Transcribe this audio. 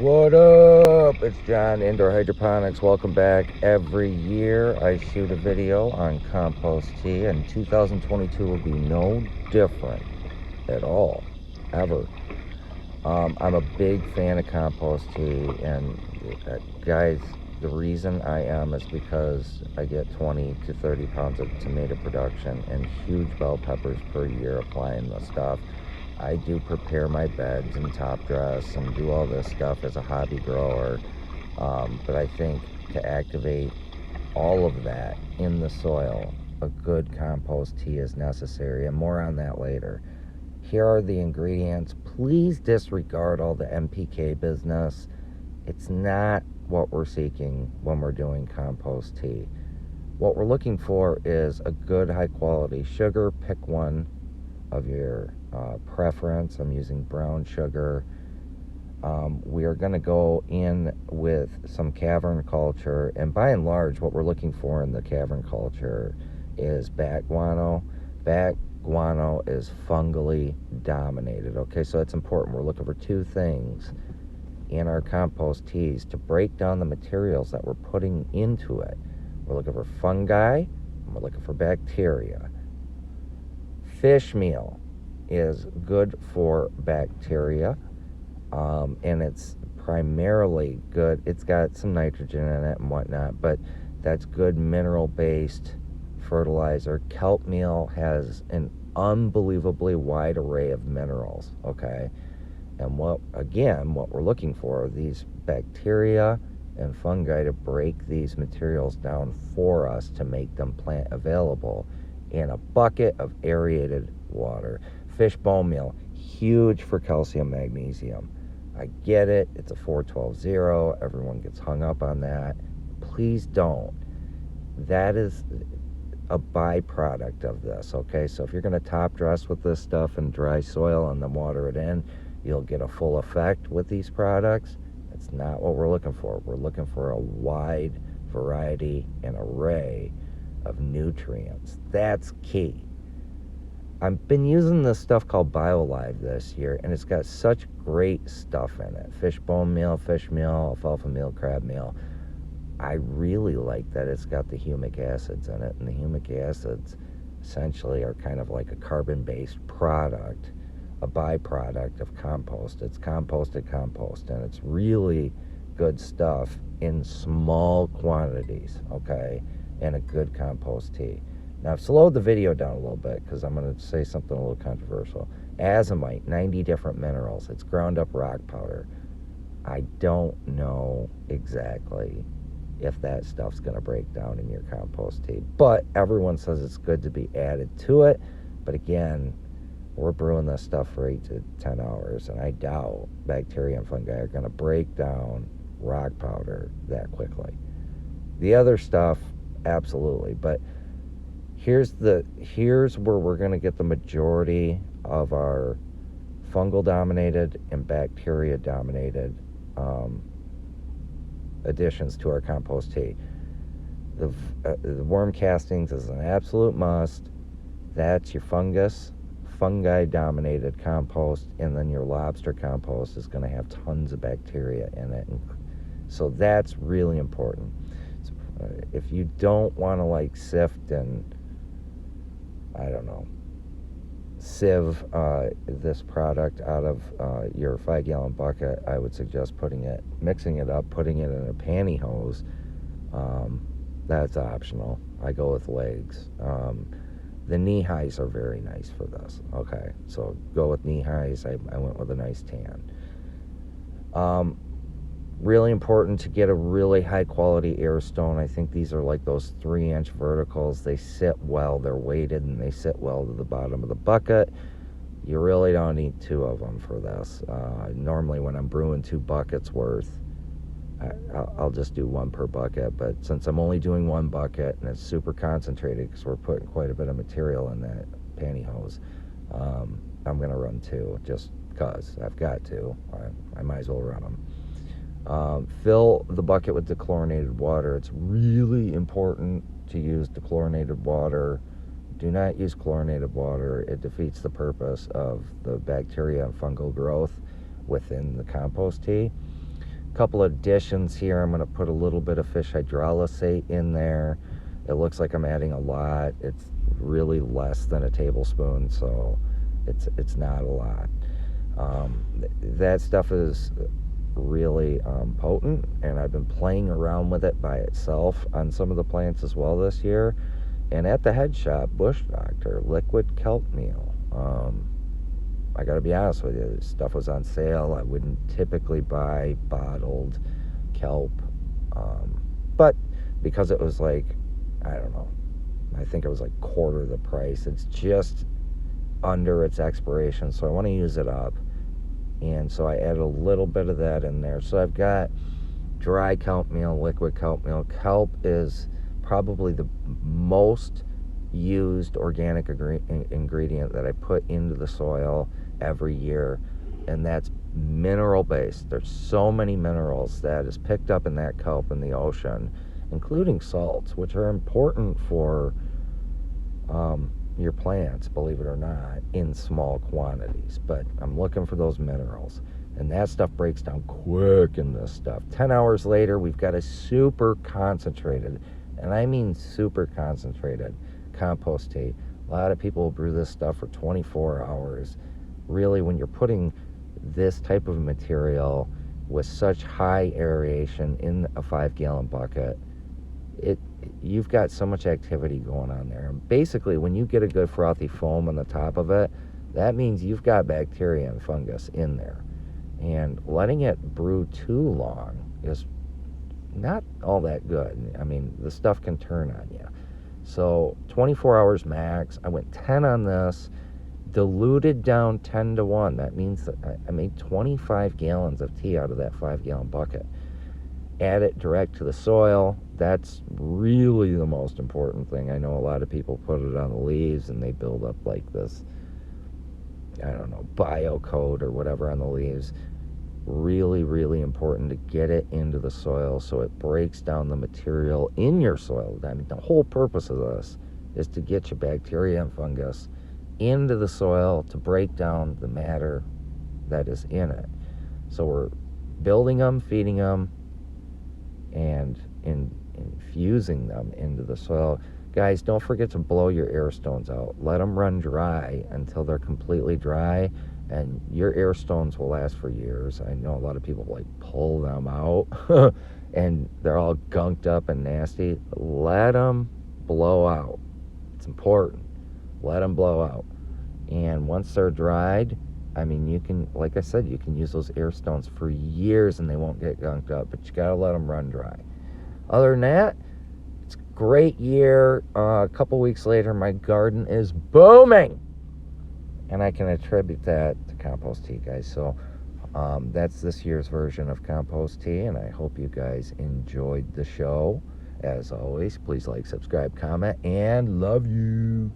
What up? It's John, Indoor Hydroponics. Welcome back. Every year I shoot a video on Compost Tea, and 2022 will be no different at all, ever. I'm a big fan of Compost Tea, and guys, the reason I am is because I get 20 to 30 pounds of tomato production and huge bell peppers per year applying the stuff. I do prepare my beds and top dress and do all this stuff as a hobby grower, but I think to activate all of that in the soil, a good compost tea is necessary, and more on that later. Here are the ingredients. Please disregard all the NPK business. It's not what we're seeking when we're doing compost tea. What we're looking for is a good high quality sugar. Pick one of your preference. I'm using brown sugar. We are going to go in with some cavern culture, and by and large what we're looking for in the cavern culture is bat guano. Bat guano is fungally dominated. Okay, so it's important. We're looking for two things in our compost teas to break down the materials that we're putting into it. We're looking for fungi, and we're looking for bacteria. Fish meal is good for bacteria, and it's primarily good. It's got some nitrogen in it and whatnot, but that's good mineral-based fertilizer. Kelp meal has an unbelievably wide array of minerals, okay? And what we're looking for are these bacteria and fungi to break these materials down for us to make them plant available in a bucket of aerated water. Fish bone meal, huge for calcium, magnesium. I get it, it's a 412-0, everyone gets hung up on that. Please don't. That is a byproduct of this, okay? So if you're going to top dress with this stuff in dry soil and then water it in, you'll get a full effect with these products. That's not what we're looking for. We're looking for a wide variety and array of nutrients. That's key. I've been using this stuff called BioLive this year, and it's got such great stuff in it. Fish bone meal, fish meal, alfalfa meal, crab meal. I really like that it's got the humic acids in it, and the humic acids essentially are kind of like a carbon-based product, a byproduct of compost. It's composted compost, and it's really good stuff in small quantities, okay, and a good compost tea. Now, I've slowed the video down a little bit because I'm going to say something a little controversial. Azomite, 90 different minerals. It's ground up rock powder. I don't know exactly if that stuff's going to break down in your compost tea, but everyone says it's good to be added to it. But again, we're brewing this stuff for 8 to 10 hours, and I doubt bacteria and fungi are going to break down rock powder that quickly. The other stuff, absolutely, but here's where we're going to get the majority of our fungal dominated and bacteria dominated additions to our compost tea. The worm castings is an absolute must. That's your fungi dominated compost, and then your lobster compost is going to have tons of bacteria in it, and so that's really important. So, if you don't want to like sift and sieve this product out of your 5-gallon bucket, I would suggest mixing it up, putting it in a pantyhose. That's optional. I go with legs. The knee highs are very nice for this. Okay, so go with knee highs. I went with a nice tan. Really important to get a really high quality air stone. I think these are like those 3-inch verticals. They sit well, they're weighted, and they sit well to the bottom of the bucket. You really don't need 2 of them for this. Normally when I'm brewing 2 buckets worth, I'll just do 1 per bucket, but since I'm only doing 1 bucket and it's super concentrated because we're putting quite a bit of material in that pantyhose, I'm going to run 2 just because I've got to. I might as well run them. Fill the bucket with dechlorinated water. It's really important to use dechlorinated water. Do not use chlorinated water. It defeats the purpose of the bacteria and fungal growth within the compost tea. Couple additions here. I'm going to put a little bit of fish hydrolysate in there. It looks like I'm adding a lot. It's really less than a tablespoon, so it's not a lot. That stuff is really potent, and I've been playing around with it by itself on some of the plants as well this year. And at the head shop, Bush Doctor, liquid kelp meal. I gotta be honest with you, this stuff was on sale. I wouldn't typically buy bottled kelp, but because it was like, I don't know, I think it was like quarter the price. It's just under its expiration, so I want to use it up. And so I added a little bit of that in there. So I've got dry kelp meal, liquid kelp meal. Kelp is probably the most used organic ingredient that I put into the soil every year, and that's mineral based. There's so many minerals that is picked up in that kelp in the ocean, including salts, which are important for your plants, believe it or not, in small quantities. But I'm looking for those minerals, and that stuff breaks down quick in this stuff. 10 hours later, we've got a super concentrated, and I mean super concentrated, compost tea. A lot of people will brew this stuff for 24 hours. Really, when you're putting this type of material with such high aeration in a 5-gallon bucket, you've got so much activity going on there. And basically, when you get a good frothy foam on the top of it, that means you've got bacteria and fungus in there. And letting it brew too long is not all that good. I mean, the stuff can turn on you. So 24 hours max. I went 10 on this, diluted down 10 to 1. That means that I made 25 gallons of tea out of that 5-gallon bucket. Add it direct to the soil. That's really the most important thing. I know a lot of people put it on the leaves and they build up like this, I don't know, biocoat or whatever on the leaves. Really, really important to get it into the soil so it breaks down the material in your soil. I mean, the whole purpose of this is to get your bacteria and fungus into the soil to break down the matter that is in it. So we're building them, feeding them, and infusing them into the soil. Guys, don't forget to blow your air stones out. Let them run dry until they're completely dry, and your air stones will last for years. I know a lot of people like pull them out and they're all gunked up and nasty. Let them blow out. It's important. Let them blow out. And once they're dried, I mean, you can, like I said, you can use those air stones for years and they won't get gunked up, but you gotta let them run dry. Other than that, it's a great year. A couple weeks later, my garden is booming, and I can attribute that to Compost Tea, guys. So that's this year's version of Compost Tea, and I hope you guys enjoyed the show. As always, please like, subscribe, comment, and love you.